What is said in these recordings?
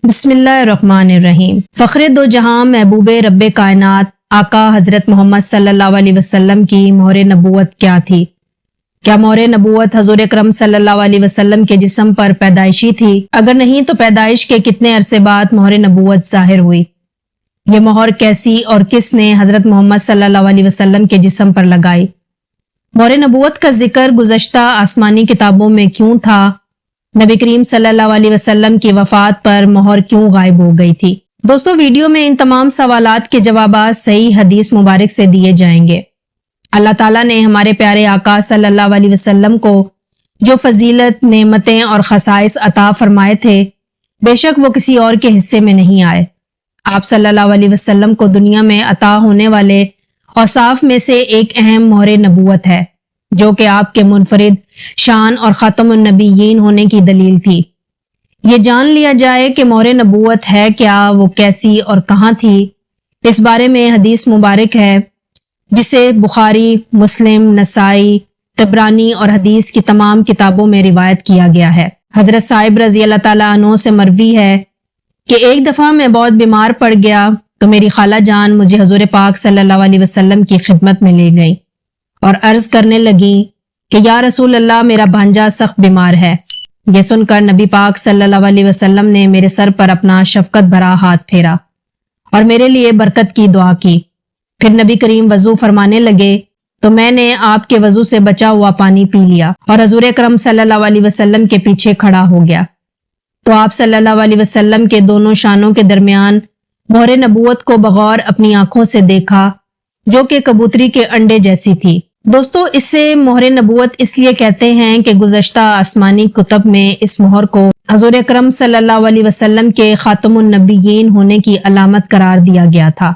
بسم اللہ الرحمن الرحیم۔ فخر دو جہاں محبوب رب کائنات آقا حضرت محمد صلی اللہ علیہ وسلم کی مہر نبوت کیا تھی؟ کیا مہر نبوت حضور اکرم صلی اللہ علیہ وسلم کے جسم پر پیدائشی تھی؟ اگر نہیں تو پیدائش کے کتنے عرصے بعد مہر نبوت ظاہر ہوئی؟ یہ مہر کیسی اور کس نے حضرت محمد صلی اللہ علیہ وسلم کے جسم پر لگائی؟ مہر نبوت کا ذکر گزشتہ آسمانی کتابوں میں کیوں تھا؟ نبی کریم صلی اللہ علیہ وسلم کی وفات پر مہر کیوں غائب ہو گئی تھی؟ دوستو، ویڈیو میں ان تمام سوالات کے جوابات صحیح حدیث مبارک سے دیے جائیں گے۔ اللہ تعالیٰ نے ہمارے پیارے آقا صلی اللہ علیہ وسلم کو جو فضیلت، نعمتیں اور خصائص عطا فرمائے تھے، بے شک وہ کسی اور کے حصے میں نہیں آئے۔ آپ صلی اللہ علیہ وسلم کو دنیا میں عطا ہونے والے اوصاف میں سے ایک اہم مہر نبوت ہے، جو کہ آپ کے منفرد شان اور خاتم النبیین ہونے کی دلیل تھی۔ یہ جان لیا جائے کہ مہر نبوت ہے کیا، وہ کیسی اور کہاں تھی، اس بارے میں حدیث مبارک ہے جسے بخاری، مسلم، نسائی، طبرانی اور حدیث کی تمام کتابوں میں روایت کیا گیا ہے۔ حضرت صاحب رضی اللہ تعالیٰ عنہ سے مروی ہے کہ ایک دفعہ میں بہت بیمار پڑ گیا تو میری خالہ جان مجھے حضور پاک صلی اللہ علیہ وسلم کی خدمت میں لے گئی اور عرض کرنے لگی کہ یا رسول اللہ، میرا بھانجا سخت بیمار ہے۔ یہ سن کر نبی پاک صلی اللہ علیہ وسلم نے میرے سر پر اپنا شفقت بھرا ہاتھ پھیرا اور میرے لیے برکت کی دعا کی۔ پھر نبی کریم وضو فرمانے لگے تو میں نے آپ کے وضو سے بچا ہوا پانی پی لیا اور حضور اکرم صلی اللہ علیہ وسلم کے پیچھے کھڑا ہو گیا تو آپ صلی اللہ علیہ وسلم کے دونوں شانوں کے درمیان مہر نبوت کو بغور اپنی آنکھوں سے دیکھا، جو کہ کبوتری کے انڈے جیسی تھی۔ دوستو، اس سے مہر نبوت اس لیے کہتے ہیں کہ گزشتہ آسمانی کتب میں اس مہر کو حضور اکرم صلی اللہ علیہ وسلم کے خاتم النبیین ہونے کی علامت قرار دیا گیا تھا۔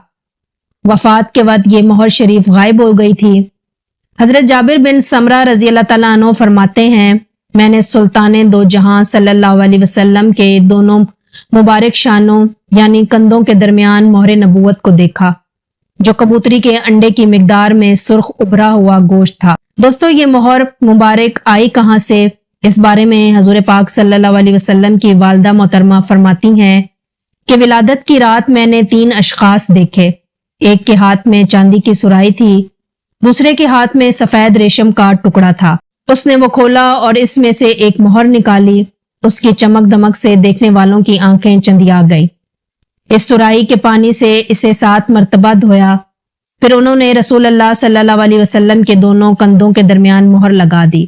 وفات کے وقت یہ مہر شریف غائب ہو گئی تھی۔ حضرت جابر بن سمرہ رضی اللہ تعالیٰ عنہ فرماتے ہیں، میں نے سلطان دو جہاں صلی اللہ علیہ وسلم کے دونوں مبارک شانوں یعنی کندھوں کے درمیان مہر نبوت کو دیکھا، جو کبوتری کے انڈے کی مقدار میں سرخ ابھرا ہوا گوشت تھا۔ دوستو، یہ مہر مبارک آئی کہاں سے؟ اس بارے میں حضور پاک صلی اللہ علیہ وسلم کی والدہ محترمہ فرماتی ہیں کہ ولادت کی رات میں نے 3 اشخاص دیکھے۔ ایک کے ہاتھ میں چاندی کی سرائی تھی، دوسرے کے ہاتھ میں سفید ریشم کا ٹکڑا تھا۔ اس نے وہ کھولا اور اس میں سے ایک مہر نکالی۔ اس کی چمک دمک سے دیکھنے والوں کی آنکھیں چندیا گئی۔ اس سرائی کے پانی سے اسے 7 مرتبہ دھویا، پھر انہوں نے رسول اللہ صلی اللہ علیہ وسلم کے دونوں کندھوں کے درمیان مہر لگا دی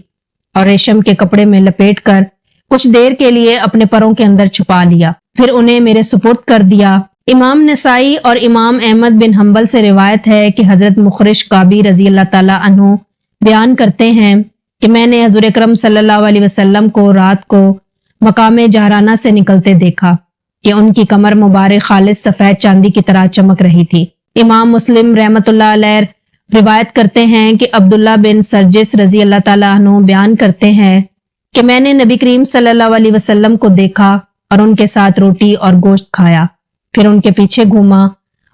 اور ریشم کے کپڑے میں لپیٹ کر کچھ دیر کے لیے اپنے پروں کے اندر چھپا لیا، پھر انہیں میرے سپرد کر دیا۔ امام نسائی اور امام احمد بن حنبل سے روایت ہے کہ حضرت مخرش قابی رضی اللہ تعالیٰ عنہ بیان کرتے ہیں کہ میں نے حضور اکرم صلی اللہ علیہ وسلم کو رات کو مقام جہرانہ سے نکلتے دیکھا کہ ان کی کمر مبارک خالص سفید چاندی کی طرح چمک رہی تھی۔ امام مسلم رحمۃ اللہ علیہ روایت کرتے ہیں کہ عبداللہ بن سرجس رضی اللہ تعالیٰ عنہ بیان کرتے ہیں کہ میں نے نبی کریم صلی اللہ علیہ وسلم کو دیکھا اور ان کے ساتھ روٹی اور گوشت کھایا، پھر ان کے پیچھے گھوما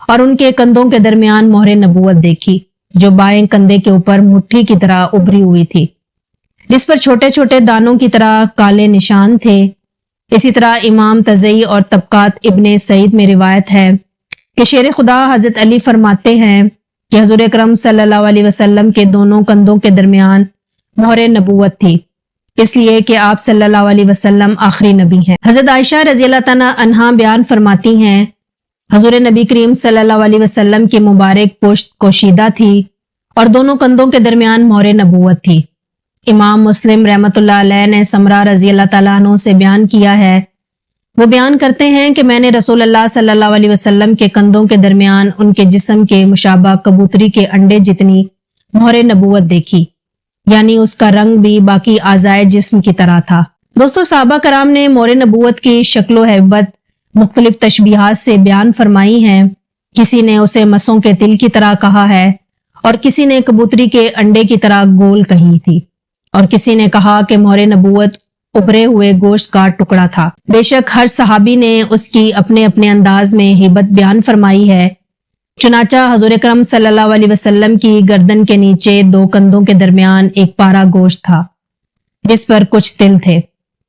اور ان کے کندھوں کے درمیان مہر نبوت دیکھی، جو بائیں کندھے کے اوپر مٹھی کی طرح ابھری ہوئی تھی، جس پر چھوٹے چھوٹے دانوں کی طرح کالے نشان تھے۔ اسی طرح امام تزئی اور طبقات ابن سعید میں روایت ہے کہ شیر خدا حضرت علی فرماتے ہیں کہ حضور اکرم صلی اللہ علیہ وسلم کے دونوں کندھوں کے درمیان مہر نبوت تھی، اس لیے کہ آپ صلی اللہ علیہ وسلم آخری نبی ہیں۔ حضرت عائشہ رضی اللہ تعالیٰ عنہا بیان فرماتی ہیں، حضور نبی کریم صلی اللہ علیہ وسلم کی مبارک پشت کوشیدہ تھی اور دونوں کندھوں کے درمیان مہر نبوت تھی۔ امام مسلم رحمۃ اللہ علیہ نے سمرہ رضی اللہ تعالیٰ عنہ سے بیان کیا ہے، وہ بیان کرتے ہیں کہ میں نے رسول اللہ صلی اللہ علیہ وسلم کے کندھوں کے درمیان ان کے جسم کے مشابہ کبوتری کے انڈے جتنی مہر نبوت دیکھی، یعنی اس کا رنگ بھی باقی اعضائے جسم کی طرح تھا۔ دوستو، صحابہ کرام نے مہر نبوت کی شکل و حیبت مختلف تشبیہات سے بیان فرمائی ہیں۔ کسی نے اسے مسوں کے تل کی طرح کہا ہے اور کسی نے کبوتری کے انڈے کی طرح گول کہی تھی، اور کسی نے کہا کہ مہر نبوت ابھرے ہوئے گوشت کا ٹکڑا تھا۔ بے شک ہر صحابی نے اس کی اپنے اپنے انداز میں ہیبت بیان فرمائی ہے۔ چنانچہ حضور اکرم صلی اللہ علیہ وسلم کی گردن کے نیچے 2 کندھوں کے درمیان ایک پارا گوشت تھا، جس پر کچھ تل تھے۔